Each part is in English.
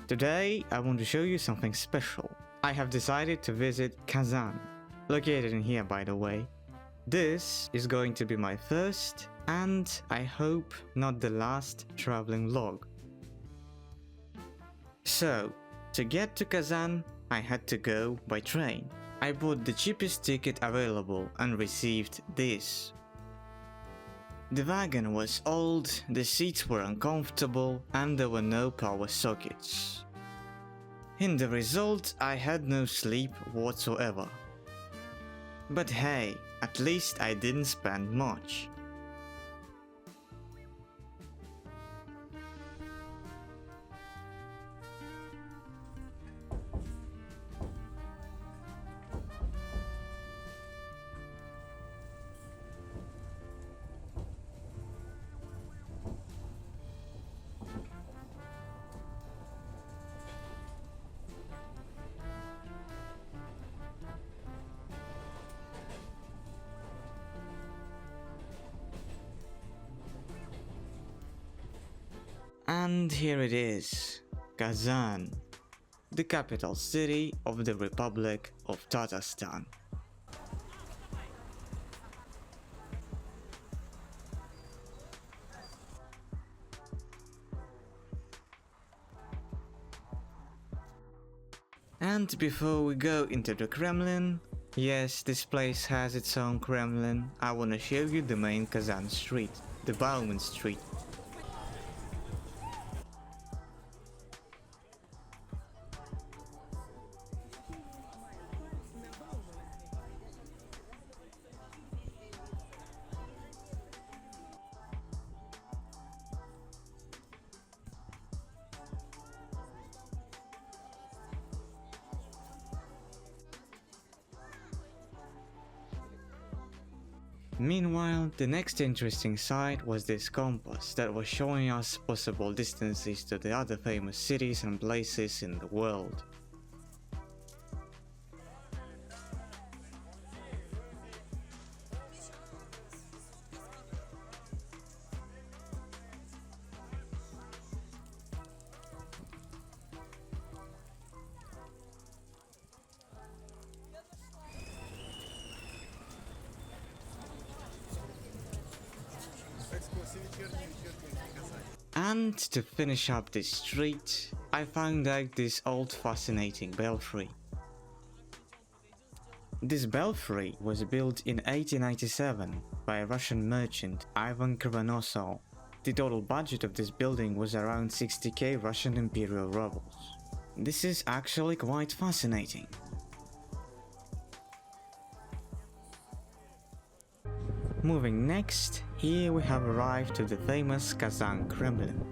Today I want to show you something special. I have decided to visit Kazan, located in here by the way. This is going to be my first and I hope not the last traveling vlog. So, to get to Kazan, I had to go by train. I bought the cheapest ticket available and received this. The wagon was old, the seats were uncomfortable and there were no power sockets. In the result, I had no sleep whatsoever. But hey, at least I didn't spend much. And here it is, Kazan, the capital city of the Republic of Tatarstan. And before we go into the Kremlin, yes, this place has its own Kremlin, I wanna show you the main Kazan street, the Bauman street. Meanwhile, the next interesting sight was this compass that was showing us possible distances to the other famous cities and places in the world. And to finish up this street, I found out this old fascinating belfry. This belfry was built in 1897 by a Russian merchant, Ivan Krivonосov. The total budget of this building was around 60k Russian imperial rubles. This is actually quite fascinating. Moving next, here we have arrived to the famous Kazan Kremlin.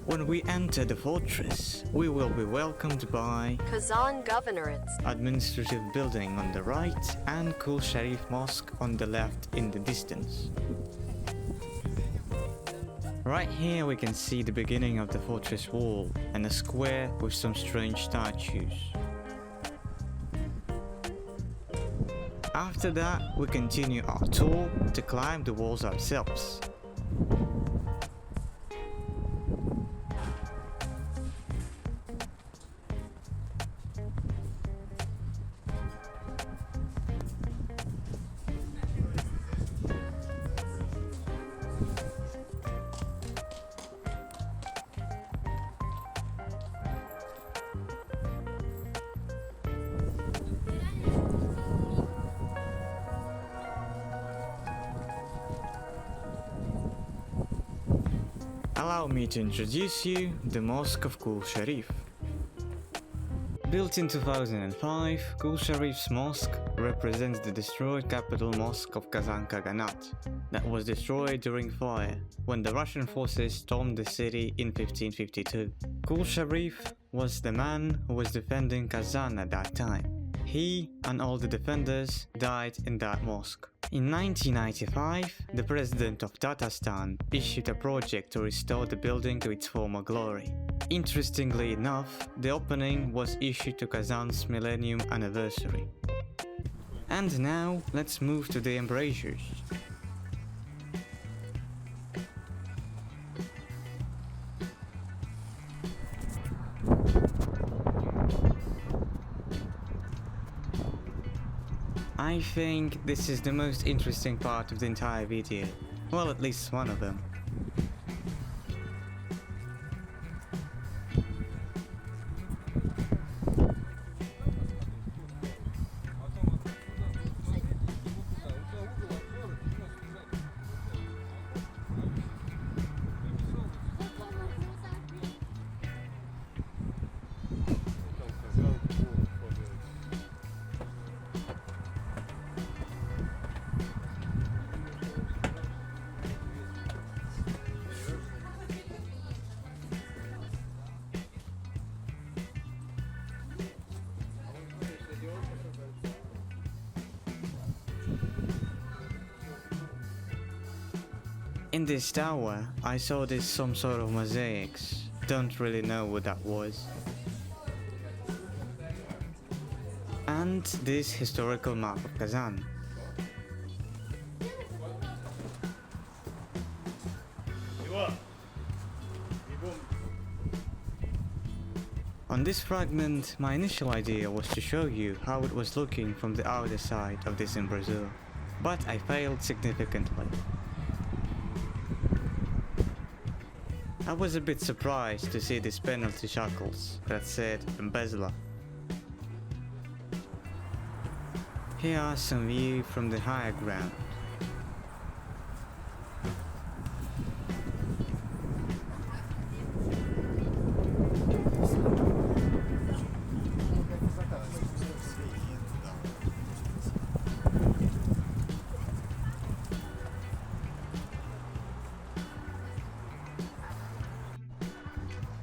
When we enter the fortress, we will be welcomed by Kazan Governorate, administrative building on the right and Kul Sharif Mosque on the left in the distance. Right here we can see the beginning of the fortress wall and a square with some strange statues. After that, we continue our tour to climb the walls ourselves. Allow me to introduce you the Mosque of Kul Sharif. Built in 2005, Kul Sharif's mosque represents the destroyed capital mosque of Kazan Khaganate that was destroyed during fire when the Russian forces stormed the city in 1552. Kul Sharif was the man who was defending Kazan at that time. He and all the defenders died in that mosque. In 1995, the president of Tatarstan issued a project to restore the building to its former glory. Interestingly enough, the opening was issued to Kazan's millennium anniversary. And now, let's move to the embrasures. I think this is the most interesting part of the entire video. Well, at least one of them. In this tower, I saw some sort of mosaics. Don't really know what that was. And this historical map of Kazan. On this fragment, my initial idea was to show you how it was looking from the outer side of this embrasure, but I failed significantly. I was a bit surprised to see these penalty shackles that said embezzler. Here are some view from the higher ground.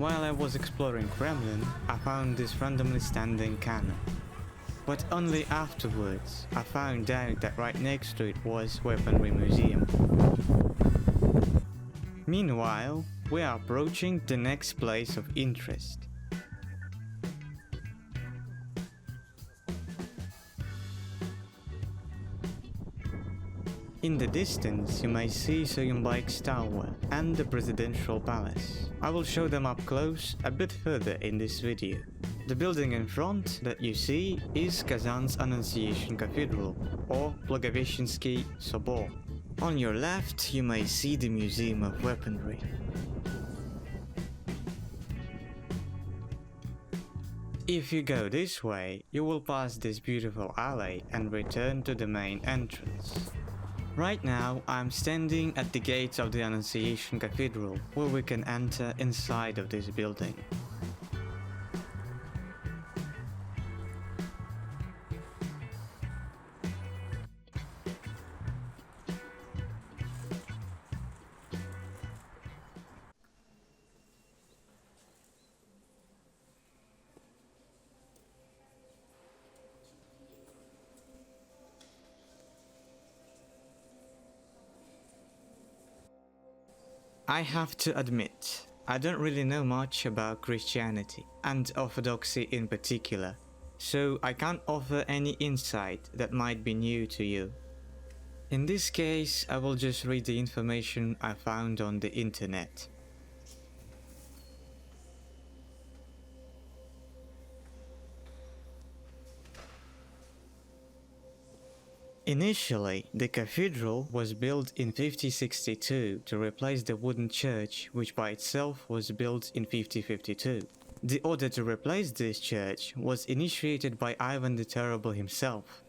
While I was exploring Kremlin, I found this randomly standing cannon. But only afterwards, I found out that right next to it was Weaponry Museum. Meanwhile, we are approaching the next place of interest. In the distance, you may see Söyembikä Tower and the Presidential Palace. I will show them up close a bit further in this video. The building in front that you see is Kazan's Annunciation Cathedral, or Благовещенский Собor. On your left, you may see the Museum of Weaponry. If you go this way, you will pass this beautiful alley and return to the main entrance. Right now, I'm standing at the gates of the Annunciation Cathedral, where we can enter inside of this building. I have to admit, I don't really know much about Christianity, and Orthodoxy in particular, so I can't offer any insight that might be new to you. In this case, I will just read the information I found on the internet. Initially, the cathedral was built in 5062 to replace the wooden church, which by itself was built in 5052. The order to replace this church was initiated by Ivan the Terrible himself.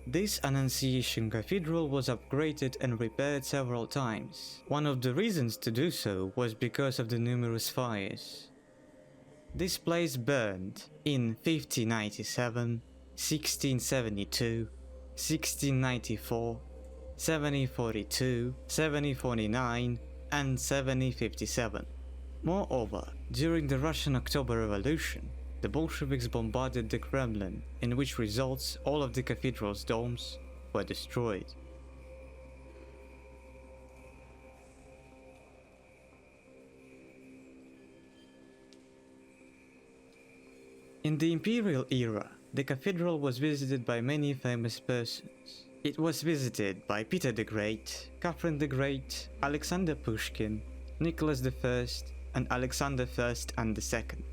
This Annunciation Cathedral was upgraded and repaired several times. One of the reasons to do so was because of the numerous fires. This place burned in 1597, 1672, 1694, 1742, 1749 and 1757. Moreover, during the Russian October Revolution, the Bolsheviks bombarded the Kremlin, in which results all of the cathedral's domes were destroyed. In the imperial era, the cathedral was visited by many famous persons. It was visited by Peter the Great, Catherine the Great, Alexander Pushkin, Nicholas I, and Alexander I and II.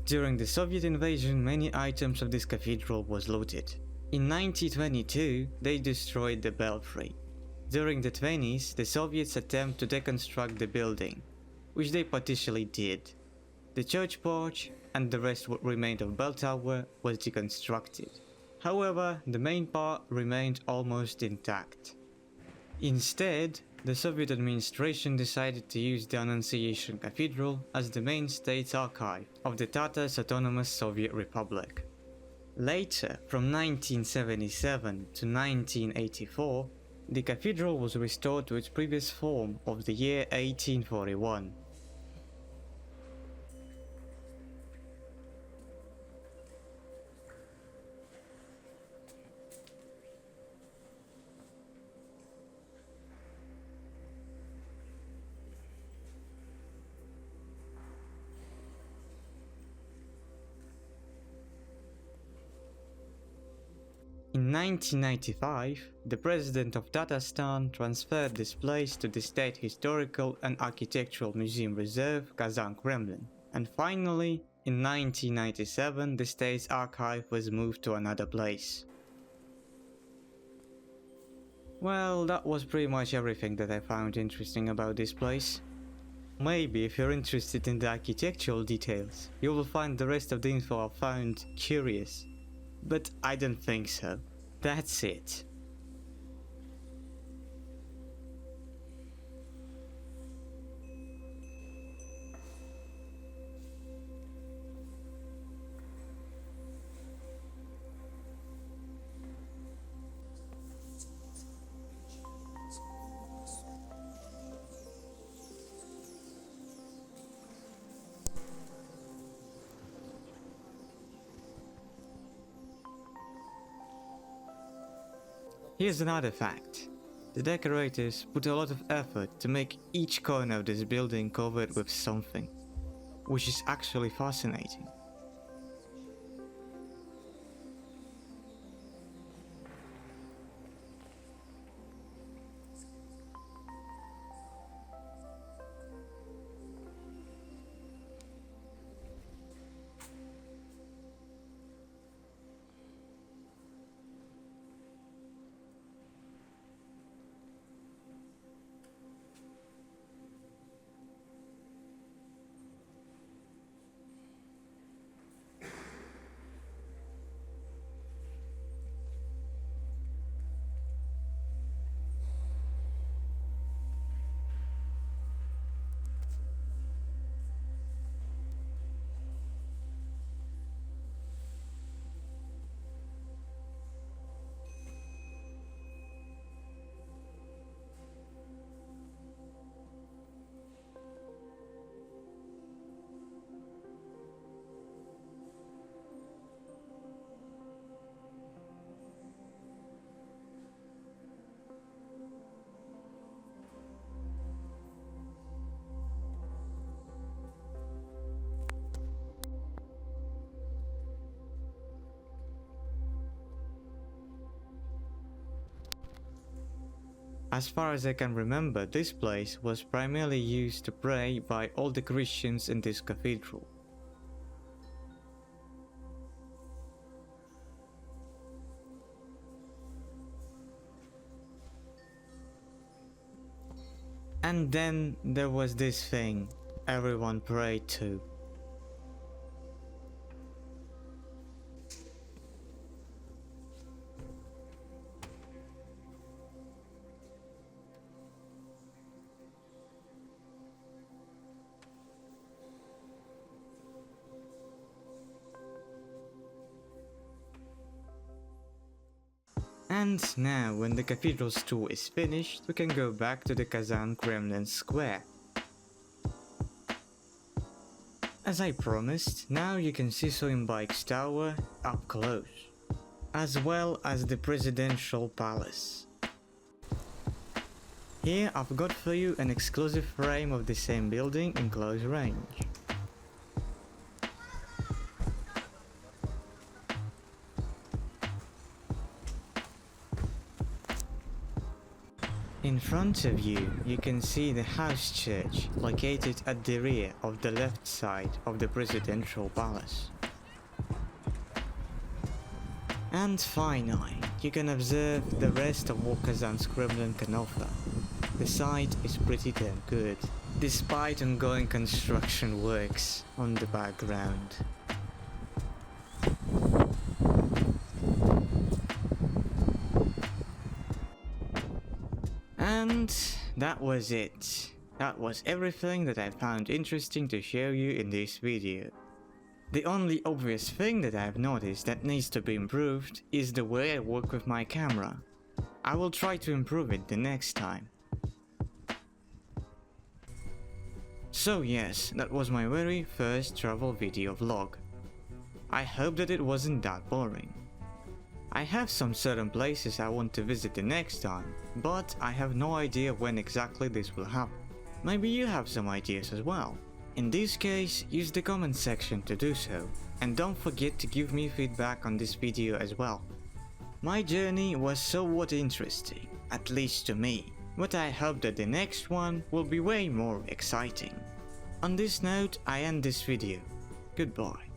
During the Soviet invasion, many items of this cathedral was looted. In 1922, they destroyed the belfry. During the 20s, the Soviets attempted to deconstruct the building, which they partially did. The church porch and the rest what remained of bell tower was deconstructed. However, the main part remained almost intact. Instead, the Soviet administration decided to use the Annunciation Cathedral as the main state archive of the Tatars Autonomous Soviet Republic. Later, from 1977 to 1984, the cathedral was restored to its previous form of the year 1841. In 1995, the President of Tatarstan transferred this place to the State Historical and Architectural Museum Reserve Kazan Kremlin, and finally, in 1997, the State's archive was moved to another place. Well, that was pretty much everything that I found interesting about this place. Maybe if you're interested in the architectural details, you will find the rest of the info I found curious. But I don't think so. That's it. Here's another fact. The decorators put a lot of effort to make each corner of this building covered with something, which is actually fascinating. As far as I can remember, this place was primarily used to pray by all the Christians in this cathedral. And then there was this thing everyone prayed to. And now, when the cathedral's tour is finished, we can go back to the Kazan Kremlin square. As I promised, now you can see Söyembikä Tower up close, as well as the presidential palace. Here I've got for you an exclusive frame of the same building in close range. In front of you, you can see the house church located at the rear of the left side of the presidential palace. And finally, you can observe the rest of what Kazan's Kremlin can offer. The site is pretty damn good, despite ongoing construction works on the background. And that was it. That was everything that I found interesting to show you in this video. The only obvious thing that I've noticed that needs to be improved is the way I work with my camera. I will try to improve it the next time. So yes, that was my very first travel video vlog. I hope that it wasn't that boring. I have some certain places I want to visit the next time, but I have no idea when exactly this will happen. Maybe you have some ideas as well. In this case, use the comment section to do so, and don't forget to give me feedback on this video as well. My journey was somewhat interesting, at least to me, but I hope that the next one will be way more exciting. On this note, I end this video. Goodbye.